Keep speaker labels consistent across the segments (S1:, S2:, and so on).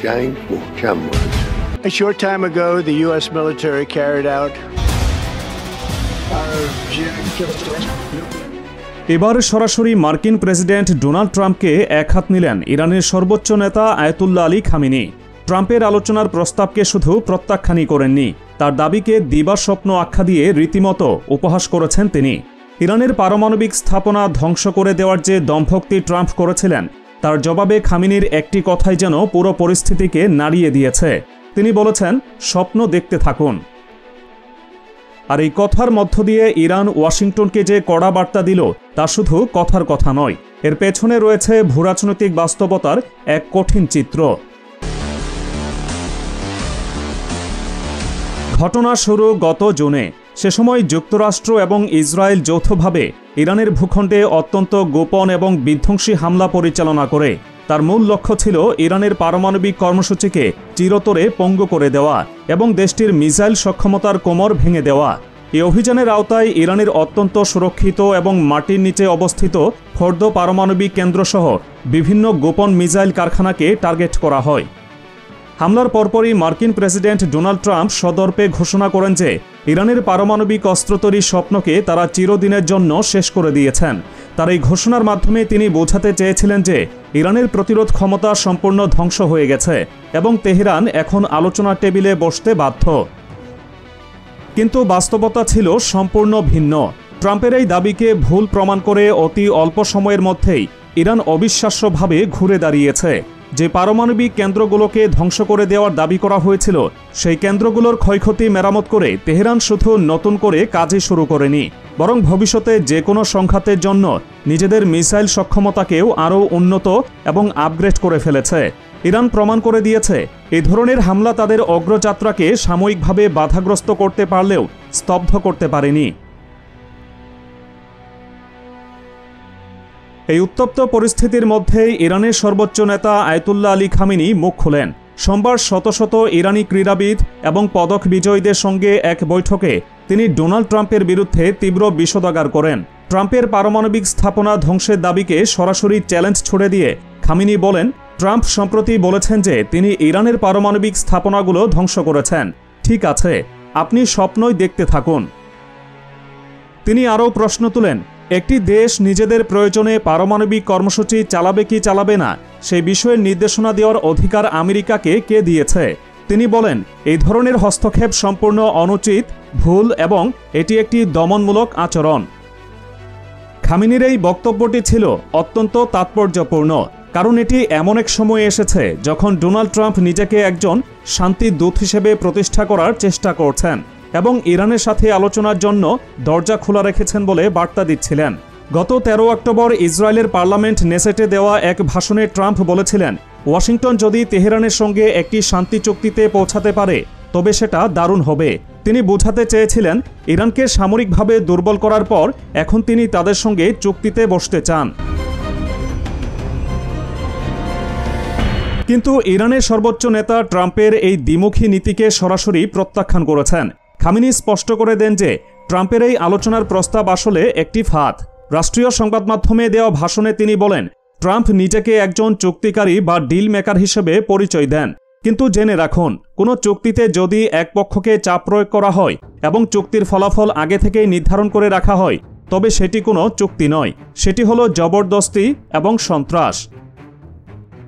S1: جنگ محکم باشه.
S2: A short time ago, the U.S. military carried out
S3: এবার সরাসরি মার্কিন প্রেসিডেন্ট ডোনাল্ড ট্রাম্পকে একহাত নিলেন ইরানের সর্বোচ্চ নেতা আয়াতুল্লাহ আলী খামেনি। ট্রাম্পের আলোচনার প্রস্তাবকে শুধু প্রত্যাখ্যানই করেননি, তার দাবিকে দিবাস্বপ্ন আখ্যা দিয়ে রীতিমতো উপহাস করেছেন তিনি। ইরানের পারমাণবিক স্থাপনা ধ্বংস করে দেওয়ার যে দম্ভক্তি ট্রাম্প করেছিলেন, তার জবাবে খামেনির একটি কথাই যেন পুরো পরিস্থিতিকে নাড়িয়ে দিয়েছে। তিনি বলেছেন, স্বপ্ন দেখতে থাকুন। আর এই কথার মধ্য দিয়ে ইরান ওয়াশিংটনকে যে কড়া বার্তা দিল, তা শুধু কথার কথা নয়, এর পেছনে রয়েছে ভূরাজনৈতিক বাস্তবতার এক কঠিন চিত্র। ঘটনা শুরু গত জুনে। সে সময় যুক্তরাষ্ট্র এবং ইসরায়েল যৌথভাবে ইরানের ভূখণ্ডে অত্যন্ত গোপন এবং বিধ্বংসী হামলা পরিচালনা করে। তার মূল লক্ষ্য ছিল ইরানের পারমাণবিক কর্মসূচিকে চিরতরে পঙ্গু করে দেওয়া এবং দেশটির মিসাইল সক্ষমতার কোমর ভেঙে দেওয়া। এই অভিযানের আওতায় ইরানের অত্যন্ত সুরক্ষিত এবং মাটির নিচে অবস্থিত ফোর্দো পারমাণবিক কেন্দ্রসহ বিভিন্ন গোপন মিসাইল কারখানাকে টার্গেট করা হয়। হামলার পরপরই মার্কিন প্রেসিডেন্ট ডোনাল্ড ট্রাম্প সদর্পে ঘোষণা করেন যে ইরানের পারমাণবিক অস্ত্র তৈরির স্বপ্নকে তারা চিরদিনের জন্য শেষ করে দিয়েছেন। তার এই ঘোষণার মাধ্যমে তিনি বোঝাতে চেয়েছিলেন যে ইরানের প্রতিরোধ ক্ষমতা সম্পূর্ণ ধ্বংস হয়ে গেছে এবং তেহরান এখন আলোচনার টেবিলে বসতে বাধ্য। কিন্তু বাস্তবতা ছিল সম্পূর্ণ ভিন্ন। ট্রাম্পের এই দাবিকে ভুল প্রমাণ করে অতি অল্প সময়ের মধ্যেই ইরান অবিশ্বাস্যভাবে ঘুরে দাঁড়িয়েছে। যে পারমাণবিক কেন্দ্রগুলোকে ধ্বংস করে দেওয়ার দাবি করা হয়েছিল, সেই কেন্দ্রগুলোর ক্ষয়ক্ষতি মেরামত করে তেহরান শুধু নতুন করে কাজই শুরু করেনি, বরং ভবিষ্যতে যে কোনো সংঘাতের জন্য নিজেদের মিসাইল সক্ষমতাকেও আরও উন্নত এবং আপগ্রেড করে ফেলেছে। ইরান প্রমাণ করে দিয়েছে এই ধরনের হামলা তাদের অগ্রযাত্রাকে সাময়িকভাবে বাধাগ্রস্ত করতে পারলেও স্তব্ধ করতে পারেনি। এই উত্তপ্ত পরিস্থিতির মধ্যেই ইরানের সর্বোচ্চ নেতা আয়াতুল্লাহ আলী খামেনি মুখ খুলেন। সোমবার শত শত ইরানি ক্রীড়াবিদ এবং পদক বিজয়ীদের সঙ্গে এক বৈঠকে তিনি ডোনাল্ড ট্রাম্পের বিরুদ্ধে তীব্র বিষোদাগার করেন। ট্রাম্পের পারমাণবিক স্থাপনা ধ্বংসের দাবিকে সরাসরি চ্যালেঞ্জ ছুড়ে দিয়ে খামেনি বলেন, ট্রাম্প সম্প্রতি বলেছেন যে তিনি ইরানের পারমাণবিক স্থাপনাগুলো ধ্বংস করেছেন। ঠিক আছে, আপনি স্বপ্নই দেখতে থাকুন। তিনি আরও প্রশ্ন তুলেন, একটি দেশ নিজেদের প্রয়োজনে পারমাণবিক কর্মসূচি চালাবে কি চালাবে না, সেই বিষয়ে নির্দেশনা দেওয়ার অধিকার আমেরিকাকে কে দিয়েছে? তিনি বলেন, এই ধরনের হস্তক্ষেপ সম্পূর্ণ অনুচিত, ভুল এবং এটি একটি দমনমূলক আচরণ। খামেনির এই বক্তব্যটি ছিল অত্যন্ত তাৎপর্যপূর্ণ, কারণ এটি এমন এক সময়ে এসেছে যখন ডোনাল্ড ট্রাম্প নিজেকে একজন শান্তি দূত হিসেবে প্রতিষ্ঠা করার চেষ্টা করছেন এবং ইরানের সাথে আলোচনার জন্য দরজা খোলা রেখেছেন বলে বার্তা দিচ্ছিলেন। গত 13 অক্টোবর ইসরায়েলের পার্লামেন্ট নেসেটে দেওয়া এক ভাষণে ট্রাম্প বলেছিলেন, ওয়াশিংটন যদি তেহরানের সঙ্গে একটি শান্তি চুক্তিতে পৌঁছাতে পারে তবে সেটা দারুণ হবে। তিনি বোঝাতে চেয়েছিলেন ইরানকে সামরিকভাবে দুর্বল করার পর এখন তিনি তাদের সঙ্গে চুক্তিতে বসতে চান। কিন্তু ইরানের সর্বোচ্চ নেতা ট্রাম্পের এই দ্বিমুখী নীতিকে সরাসরি প্রত্যাখ্যান করেছেন। খামেনি স্পষ্ট করে দেন যে ট্রাম্পের এই আলোচনার প্রস্তাব আসলে একটি ফাঁদ। রাষ্ট্রীয় সংবাদ মাধ্যমে দেওয়া ভাষণে তিনি বলেন, ট্রাম্প নিজেকে একজন চুক্তিকারী বা ডিল মেকার হিসেবে পরিচয় দেন, কিন্তু জেনে রাখুন, কোনো চুক্তিতে যদি এক পক্ষকে চাপ প্রয়োগ করা হয় এবং চুক্তির ফলাফল আগে থেকেই নির্ধারণ করে রাখা হয়, তবে সেটি কোনো চুক্তি নয়, সেটি হলো জবরদস্তি এবং সন্ত্রাস।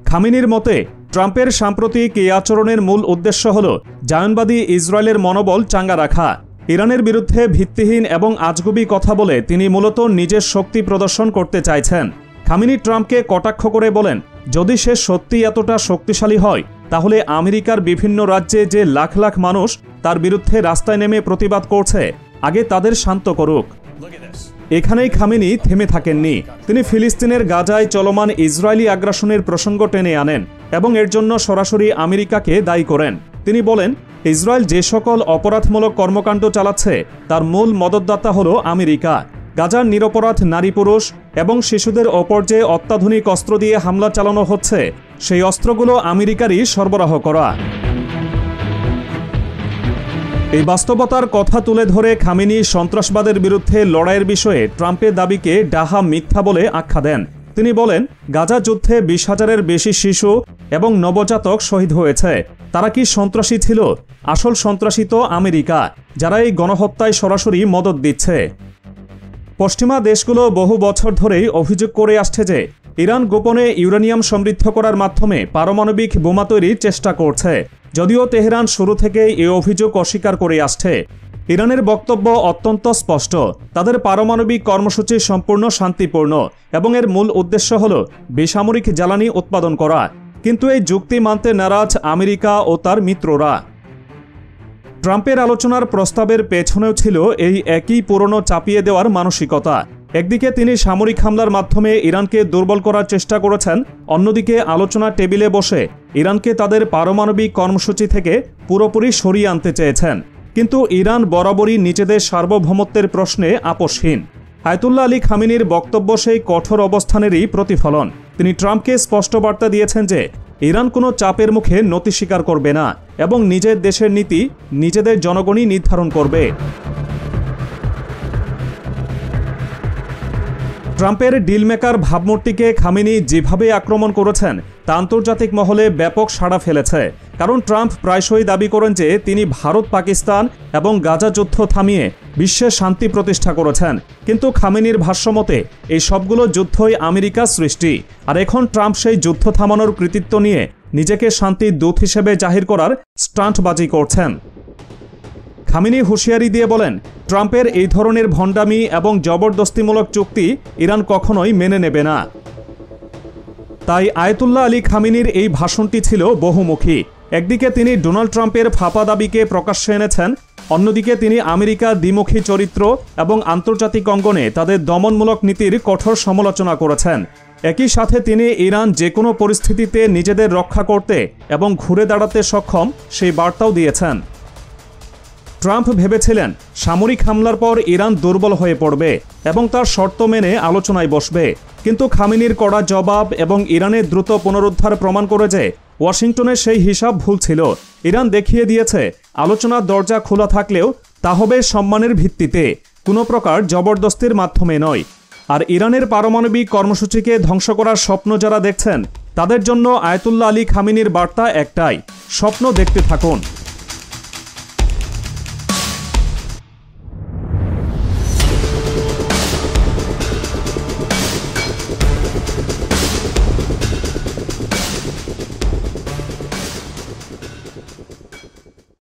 S3: খামেনির মতে ট্রাম্পের সাম্প্রতিক এই আচরণের মূল উদ্দেশ্য হল জায়নবাদী ইসরায়েলের মনোবল চাঙ্গা রাখা। ইরানের বিরুদ্ধে ভিত্তিহীন এবং আজগুবি কথা বলে তিনি মূলত নিজের শক্তি প্রদর্শন করতে চাইছেন। খামেনি ট্রাম্পকে কটাক্ষ করে বলেন, যদি সে সত্যি এতটা শক্তিশালী হয় তাহলে আমেরিকার বিভিন্ন রাজ্যে যে লাখ লাখ মানুষ তার বিরুদ্ধে রাস্তায় নেমে প্রতিবাদ করছে, আগে তাদের শান্ত করুক। এখানেই খামেনি থেমে থাকেননি। তিনি ফিলিস্তিনের গাজায় চলমান ইসরায়েলি আগ্রাসনের প্রসঙ্গ টেনে আনেন এবং এর জন্য সরাসরি আমেরিকাকে দায়ী করেন। তিনি বলেন, ইসরায়েল যে সকল অপরাধমূলক কর্মকাণ্ড চালাচ্ছে তার মূল মদতদাতা হল আমেরিকা। গাজার নিরপরাধ নারী পুরুষ এবং শিশুদের ওপর যে অত্যাধুনিক অস্ত্র দিয়ে হামলা চালানো হচ্ছে, সেই অস্ত্রগুলো আমেরিকারই সরবরাহ করা। এই বাস্তবতার কথা তুলে ধরে খামেনি সন্ত্রাসবাদের বিরুদ্ধে লড়াইয়ের বিষয়ে ট্রাম্পের দাবিকে ডাহা মিথ্যা বলে আখ্যা দেন। তিনি বলেন, গাজা যুদ্ধে 20,000-এর বেশি শিশু এবং নবজাতক শহীদ হয়েছে। তারা কি সন্ত্রাসী ছিল? আসল সন্ত্রাসী তো আমেরিকা, যারা এই গণহত্যায় সরাসরি মদদ দিচ্ছে। পশ্চিমা দেশগুলো বহু বছর ধরেই অভিযোগ করে আসছে যে ইরান গোপনে ইউরেনিয়াম সমৃদ্ধ করার মাধ্যমে পারমাণবিক বোমা তৈরির চেষ্টা করছে, যদিও তেহরান শুরু থেকেই এই অভিযোগ অস্বীকার করে আসছে। ইরানের বক্তব্য অত্যন্ত স্পষ্ট, তাদের পারমাণবিক কর্মসূচি সম্পূর্ণ শান্তিপূর্ণ এবং এর মূল উদ্দেশ্য হল বেসামরিক জ্বালানি উৎপাদন করা। কিন্তু এই যুক্তি মানতে নারাজ আমেরিকা ও তার মিত্ররা। ট্রাম্পের আলোচনার প্রস্তাবের পেছনেও ছিল এই একই পুরনো চাপিয়ে দেওয়ার মানসিকতা। একদিকে তিনি সামরিক হামলার মাধ্যমে ইরানকে দুর্বল করার চেষ্টা করেছেন, অন্যদিকে আলোচনা টেবিলে বসে ইরানকে তাদের পারমাণবিক কর্মসূচি থেকে পুরোপুরি সরিয়ে আনতে চেয়েছেন। কিন্তু ইরান বরাবরই নিজেদের সার্বভৌমত্বের প্রশ্নে আপোষহীন। আয়াতুল্লাহ আলী খামেনির বক্তব্য সেই কঠোর অবস্থানেরই প্রতিফলন। তিনি ট্রাম্পকে স্পষ্ট বার্তা দিয়েছেন যে ইরান কোনো চাপের মুখে নতি স্বীকার করবে না এবং নিজের দেশের নীতি নিজেদের জনগণই নির্ধারণ করবে। ট্রাম্পের ডিলমেকার ভাবমূর্তিকে খামেনি যেভাবে আক্রমণ করেছেন তা আন্তর্জাতিক মহলে ব্যাপক সাড়া ফেলেছে। কারণ ট্রাম্প প্রায়শই দাবি করেন যে তিনি ভারত, পাকিস্তান এবং গাজা যুদ্ধ থামিয়ে বিশ্বে শান্তি প্রতিষ্ঠা করেছেন। কিন্তু খামেনির ভাষ্যমতে এই সবগুলো যুদ্ধই আমেরিকার সৃষ্টি, আর এখন ট্রাম্প সেই যুদ্ধ থামানোর কৃতিত্ব নিয়ে নিজেকে শান্তির দূত হিসেবে জাহির করার স্টান্টবাজি করছেন। খামেনি হুঁশিয়ারি দিয়ে বলেন, ট্রাম্পের এই ধরনের ভণ্ডামি এবং জবরদস্তিমূলক চুক্তি ইরান কখনোই মেনে নেবে না। তাই আয়াতুল্লাহ আলী খামেনির এই ভাষণটি ছিল বহুমুখী। একদিকে তিনি ডোনাল্ড ট্রাম্পের ফাঁপা দাবিকে প্রকাশ্যে এনেছেন, অন্যদিকে তিনি আমেরিকার দ্বিমুখী চরিত্র এবং আন্তর্জাতিক অঙ্গনে তাদের দমনমূলক নীতির কঠোর সমালোচনা করেছেন। একই সাথে তিনি ইরান যে কোনো পরিস্থিতিতে নিজেদের রক্ষা করতে এবং ঘুরে দাঁড়াতে সক্ষম সেই বার্তাও দিয়েছেন। ট্রাম্প ভেবেছিলেন সামরিক হামলার পর ইরান দুর্বল হয়ে পড়বে এবং তার শর্ত মেনে আলোচনায় বসবে। কিন্তু খামেনির কড়া জবাব এবং ইরানের দ্রুত পুনরুদ্ধার প্রমাণ করে যে ওয়াশিংটনের সেই হিসাব ভুল ছিল। ইরান দেখিয়ে দিয়েছে আলোচনার দরজা খোলা থাকলেও তা হবে সম্মানের ভিত্তিতে, কোনো প্রকার জবরদস্তির মাধ্যমে নয়। আর ইরানের পারমাণবিক কর্মসূচিকে ধ্বংস করার স্বপ্ন যারা দেখছেন তাদের জন্য আয়াতুল্লাহ আলী খামেনির বার্তা একটাই, স্বপ্ন দেখতে থাকুন।